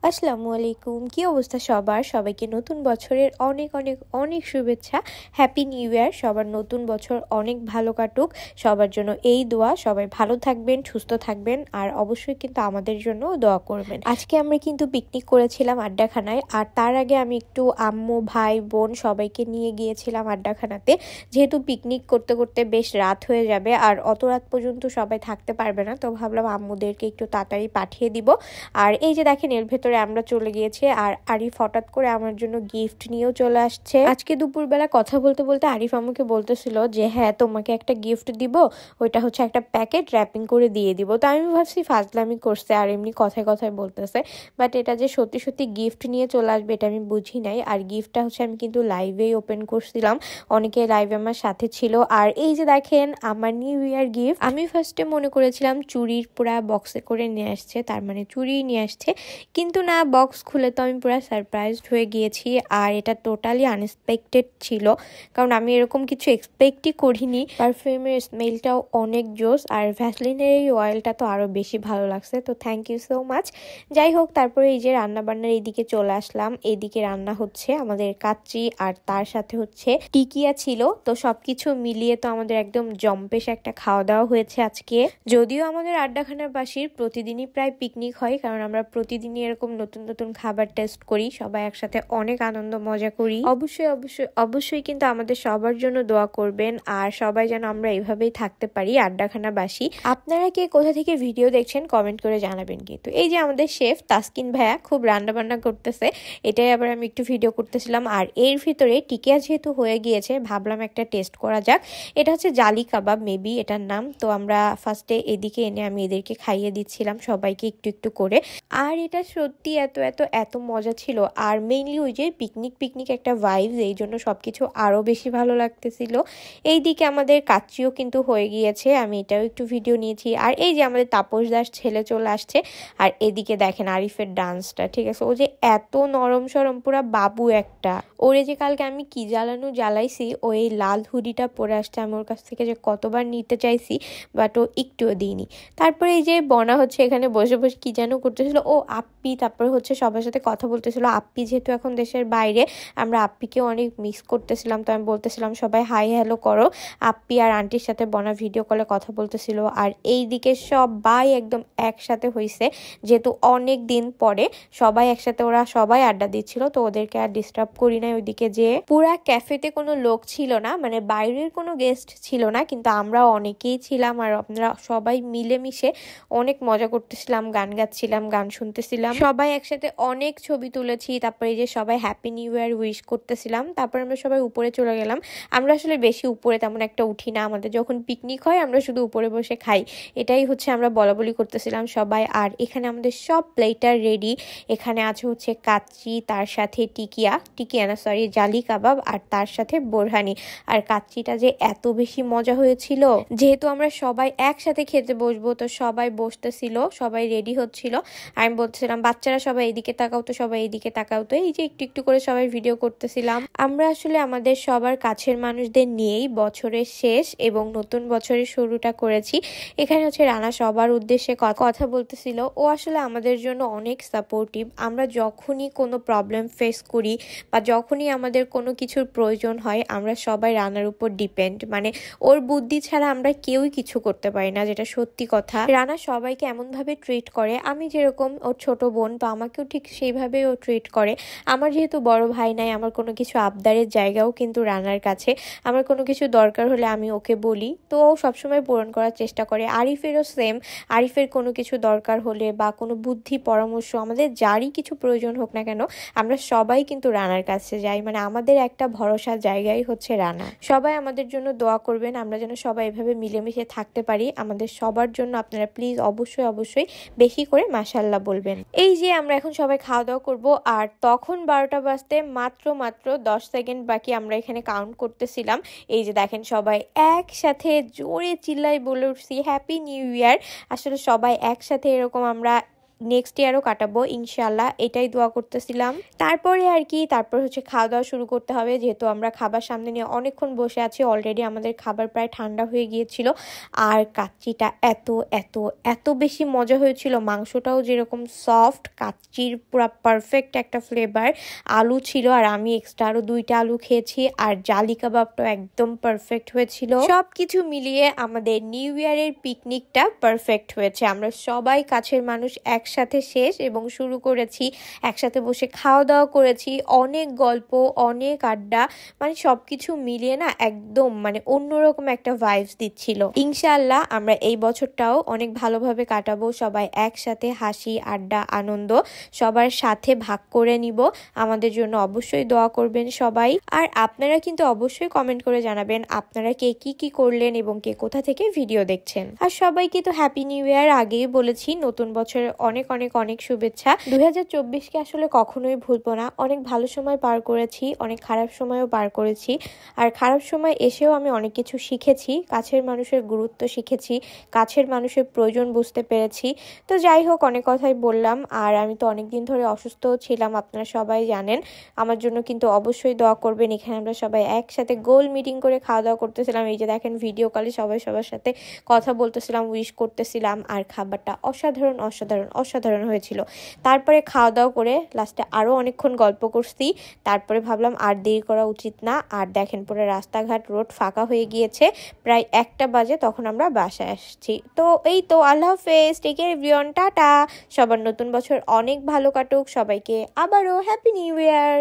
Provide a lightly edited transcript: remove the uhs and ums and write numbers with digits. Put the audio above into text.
আসসালামু আলাইকুম। কি অবস্থা সবার? সবাইকে নতুন বছরের অনেক অনেক অনেক শুভেচ্ছা। Happy new year. সবার নতুন বছর অনেক ভালো কাটুক। সবার জন্য এই দোয়া, সবাই ভালো থাকবেন, সুস্থ থাকবেন, আর অবশ্যই কিন্তু আমাদের জন্য দোয়া করবেন। আজকে আমরা কিন্তু পিকনিক করেছিলাম আড্ডাখানায়, আর তার আগে আমি একটু আম্মু, ভাই, বোন সবাইকে নিয়ে গিয়েছিলাম আড্ডাখানাতে। যেহেতু পিকনিক করতে করতে বেশ রাত হয়ে যাবে, আর অত রাত পর্যন্ত সবাই থাকতে পারবে না, তো ভাবলাম আম্মুদেরকে একটু তাড়াতাড়ি পাঠিয়ে দিব। আর এই যে দেখেন, এর ভেতরে আমরা চলে গিয়েছি, আর আরিফ হঠাৎ করে আমার জন্য গিফট নিয়েও চলে আসছে। আজকে দুপুরবেলা কথা বলতে বলতে আরিফ আমাকে বলতেছিল যে হ্যাঁ, তোমাকে একটা গিফট দিব, ওইটা হচ্ছে একটা প্যাকেট র্যাপিং করে দিয়ে দিব। তো আমি ভাবছি ফাজলামি করছে আর এমনি কথায় কথায় বলতেছে, বাট এটা যে সত্যি সত্যি গিফট নিয়ে চলে আসবে এটা আমি বুঝি নাই। আর গিফটটা হচ্ছে আমি কিন্তু লাইভেই ওপেন করছিলাম, অনেকে লাইভে আমার সাথে ছিল। আর এই যে দেখেন আমার নিউ ইয়ার গিফট। আমি ফার্স্টে মনে করেছিলাম চুড়ির পুরা বক্সে করে নিয়ে আসছে, তার মানে চুড়ি নিয়ে আসছে, কিন্তু না, বক্স খুলে তো আমি পুরো সারপ্রাইজড হয়ে গিয়েছি। আর এটা টোটালি আনএক্সপেক্টেড ছিল, কারণ আমি এরকম কিছু এক্সপেক্টই করিনি। পারফিউমের স্মেলটাও অনেক জোস, আর ভ্যাসলিনের এই অয়েলটা তো আরো বেশি ভালো লাগছে। তো থ্যাংক ইউ সো মাচ। যাই হোক, তারপরে এই যে রান্না বান্নার এইদিকে চলে আসলাম। এইদিকে রান্না হচ্ছে আমাদের কাচ্চি, আর তার সাথে হচ্ছে টিকিয়া ছিল। তো সবকিছু মিলিয়ে তো আমাদের একদম জম্পেশ একটা খাওয়া দাওয়া হয়েছে আজকে। যদিও আমাদের আড্ডাখানার বাসির প্রতিদিনই প্রায় পিকনিক হয়, কারণ আমরা প্রতিদিনই এরকম নতুন নতুন খাবার টেস্ট করি, সবাই একসাথে অনেক আনন্দ মজা করি। অবশ্যই অবশ্যই অবশ্যই কিন্তু আমাদের সবার জন্য দোয়া করবেন, আর সবাই যেন আমরা এইভাবেই থাকতে পারি আড্ডাখানা বাসি। আপনারা কে কোথা থেকে ভিডিও দেখছেন কমেন্ট করে জানাবেন। কিন্তু এই যে আমাদের শেফ তাসকিন ভাইয়া খুব রান্না বান্না করতেছে, এটাই আবার আমি একটু ভিডিও করতেছিলাম। আর এর ভিতরে টিকিয়া যেহেতু হয়ে গিয়েছে, ভাবলাম একটা টেস্ট করা যাক। এটা হচ্ছে জালি কাবাব মেবি এটার নাম। তো আমরা ফার্স্টে এদিকে এনে আমি এদেরকে খাইয়ে দিচ্ছিলাম সবাইকে একটু একটু করে। আর এটা সত্যি এত এত এত মজা ছিল। আর মেইনলি ওই যে পিকনিক পিকনিক একটা ভাইবস, এই জন্য সবকিছু আরো বেশি ভালো লাগতেছিল। এইদিকে আমাদের কাচ্চিও কিন্তু হয়ে গিয়েছে, আমি এটাও একটু ভিডিও নিয়েছি। আর এই যে আমাদের তাপস দাস ছেলে চলে আসছে। আর এদিকে দেখেন আরিফের ডান্সটা, ঠিক আছে, ও যে এত নরম সরম, পুরা বাবু একটা। ওরে যে কালকে আমি কি জ্বালাইছি, ওই লাল হুডিটা পরে আসছে, আমি ওর কাছ থেকে যে কতবার নিতে চাইছি, বাট ও একটুও দিইনি। তারপরে এই যে বনা হচ্ছে এখানে বসে বসে কি যেন করতেছিল, ও আপ্পি, তারপরে হচ্ছে সবার সাথে কথা বলতেছিল। আপ্পি যেহেতু এখন দেশের বাইরে, আমরা আপ্পিকে অনেক মিস করতেছিলাম, তো আমি বলতেছিলাম সবাই হাই হ্যালো করো। আপ্পি আর আন্টির সাথে বনা ভিডিও কলে কথা বলতেছিল। আর এই দিকে সবাই একদম একসাথে হয়েছে, যেহেতু অনেক দিন পরে সবাই একসাথে, ওরা সবাই আড্ডা দিচ্ছিল, তো ওদেরকে আর ডিস্টার্ব করি নাই। ওইদিকে যে পুরা ক্যাফেতে কোনো লোক ছিল না, মানে বাইরের কোনো গেস্ট ছিল না, কিন্তু আমরা অনেকেই ছিলাম, আর আমরা সবাই মিলেমিশে অনেক মজা করতেছিলাম, গান গাচ্ছিলাম, গান শুনতেছিলাম, সবাই একসাথে অনেক ছবি তুলেছি। তারপরে এই যে সবাই হ্যাপি নিউ ইয়ার উইশ করতেছিলাম। তারপর আমরা সবাই উপরে চলে গেলাম। আমরা আসলে বেশি উপরে তেমন একটা উঠি না, আমাদের যখন পিকনিক হয় আমরা শুধু উপরে বসে খাই, এটাই হচ্ছে আমরা বলাবলি করতেছিলাম সবাই। আর এখানে আমাদের সব প্লেটার রেডি। এখানে আছে হচ্ছে কাচ্চি, তার সাথে টিকিয়া না সরি জালি কাবাব, আর তার সাথে বোরহানি। আর কাচ্চিটা যে এত বেশি মজা হয়েছিল, যেহেতু আমরা সবাই একসাথে খেতে বসবো, তো সবাই বসতেছিল, সবাই রেডি হচ্ছিল। আমি বলছিলাম বাচ্চারা সবাই এইদিকে তাকাও তো, সবাই এইদিকে তাকাও তো, এই যে একটু একটু করে সবাই ভিডিও করতেছিলাম। আমরা আসলে আমাদের সবার কাছের মানুষদের নিয়েই বছরের শেষ এবং নতুন বছরের শুরুটা করেছি। এখানে হচ্ছে রানা সবার উদ্দেশ্যে কথা বলতেছিল। ও আসলে আমাদের জন্য অনেক সাপোর্টিভ। আমরা যখনই কোনো প্রবলেম ফেস করি বা যখনই আমাদের কোনো কিছুর প্রয়োজন হয়, আমরা সবাই রানার উপর ডিপেন্ড, মানে ওর বুদ্ধি ছাড়া আমরা কেউই কিছু করতে পারি না, যেটা সত্যি কথা। রানা সবাইকে এমন ভাবে ট্রিট করে, আমি যেরকম ওর ছোট বোন, তো আমাকেও ঠিক সেইভাবে ও ট্রিট করে। আমার যেহেতু বড় ভাই নাই, আমার কোনো কিছু আবদারের জায়গাও কিন্তু রানার কাছে। আমার কোনো কিছু দরকার হলে আমি ওকে বলি, তো ও সবসময় পূরণ করার চেষ্টা করে। আরিফেরও সেম, আরিফের কোনো কিছু দরকার হলে বা কোনো বুদ্ধি পরামর্শ, আমাদের যারই কিছু প্রয়োজন হোক না কেন, আমরা সবাই কিন্তু রানার কাছে যাই, মানে আমাদের একটা ভরসার জায়গাই হচ্ছে রানা। সবাই আমাদের জন্য দোয়া করবেন, আমরা যেন সবাই এভাবে মিলেমিশে থাকতে পারি। আমাদের সবার জন্য আপনারা প্লিজ অবশ্যই অবশ্যই বেশি করে মাশাআল্লাহ বলবেন। এই যে আমরা এখন সবাই খাওয়া দাওয়া করব, আর তখন 12টা বাজতে মাত্র 10 সেকেন্ড বাকি, আমরা এখানে কাউন্ট করতেছিলাম। এই যে দেখেন সবাই একসাথে জোরে চিল্লাই বলে উঠছি হ্যাপি নিউ ইয়ার। আসলে সবাই একসাথে এরকম আমরা নেক্সট ইয়ারও কাটাবো ইনশাল্লাহ, এটাই দোয়া করতেছিলাম। তারপরে আর কি, তারপর হচ্ছে খাওয়া দাওয়া শুরু করতে হবে, যেহেতু আমরা খাবার সামনে নিয়ে অনেকক্ষণ বসে আছি। অলরেডি আমাদের খাবার প্রায় ঠান্ডা হয়ে গিয়েছিল। আর কাচ্চিটা এত এত এত বেশি মজা হয়েছিল, মাংসটাও যেরকম সফট, কাচ্চির পুরো পারফেক্ট একটা ফ্লেভার, আলু ছিল আর আমি এক্সট্রা আরও 2টা আলু খেয়েছি, আর জালি কাবাবটাও একদম পারফেক্ট হয়েছিল। সব কিছু মিলিয়ে আমাদের নিউ ইয়ারের পিকনিকটা পারফেক্ট হয়েছে। আমরা সবাই কাছের মানুষ একসাথে শেষ এবং শুরু করেছি, একসাথে বসে খাওয়া দাওয়া করেছি, অনেক গল্প, অনেক আড্ডা, মানে সবকিছু মিলিয়ে না একদম মানে অন্যরকম একটা ভাইবস দিচ্ছিল। ইনশাআল্লাহ আমরা এই বছরটাও অনেক ভালোভাবে কাটাবো, সবাই একসাথে হাসি আড্ডা আনন্দ সবার সাথে ভাগ করে নিব। আমাদের জন্য অবশ্যই দোয়া করবেন সবাই। আর আপনারা কিন্তু অবশ্যই কমেন্ট করে জানাবেন আপনারা কে কি করলেন এবং কে কোথা থেকে ভিডিও দেখছেন। আর সবাইকে তো হ্যাপি নিউ ইয়ার আগেই বলেছি, নতুন বছরের অনেক অনেক অনেক শুভেচ্ছা। 2024কে আসলে কখনোই ভুলবো না, অনেক ভালো সময় পার করেছি, অনেক খারাপ সময়ও পার করেছি। আর খারাপ সময় এসেও আমি অনেক কিছু শিখেছি, কাছের মানুষের গুরুত্ব শিখেছি, কাছের মানুষের প্রয়োজন বুঝতে পেরেছি। তো যাই হোক, অনেক কথাই বললাম। আর আমি তো অনেকদিন ধরে অসুস্থও ছিলাম, আপনারা সবাই জানেন। আমার জন্য কিন্তু অবশ্যই দোয়া করবেন। এখানে আমরা সবাই একসাথে গোল মিটিং করে খাওয়া দাওয়া করতেছিলাম, এই যে দেখেন ভিডিও কলে সবাই সবার সাথে কথা বলতেছিলাম, উইশ করতেছিলাম। আর খাবারটা অসাধারণ অসাধারণ অসাধারণ হয়েছিল। তারপরে খাওয়া দাওয়া করে লাস্টে আরও অনেকক্ষণ গল্প করছি, তারপরে ভাবলাম আর দেরি করা উচিত না। আর দেখেন পুরো রাস্তাঘাট রোড ফাঁকা হয়ে গিয়েছে, প্রায় 1টা বাজে তখন আমরা বাসায় আসছি। তো এই তো, আল্লাহ হাফেজ, টেক কেয়ার এভরিওয়ান, টাটা। সবার নতুন বছর অনেক ভালো কাটুক, সবাইকে আবারও হ্যাপি নিউ ইয়ার।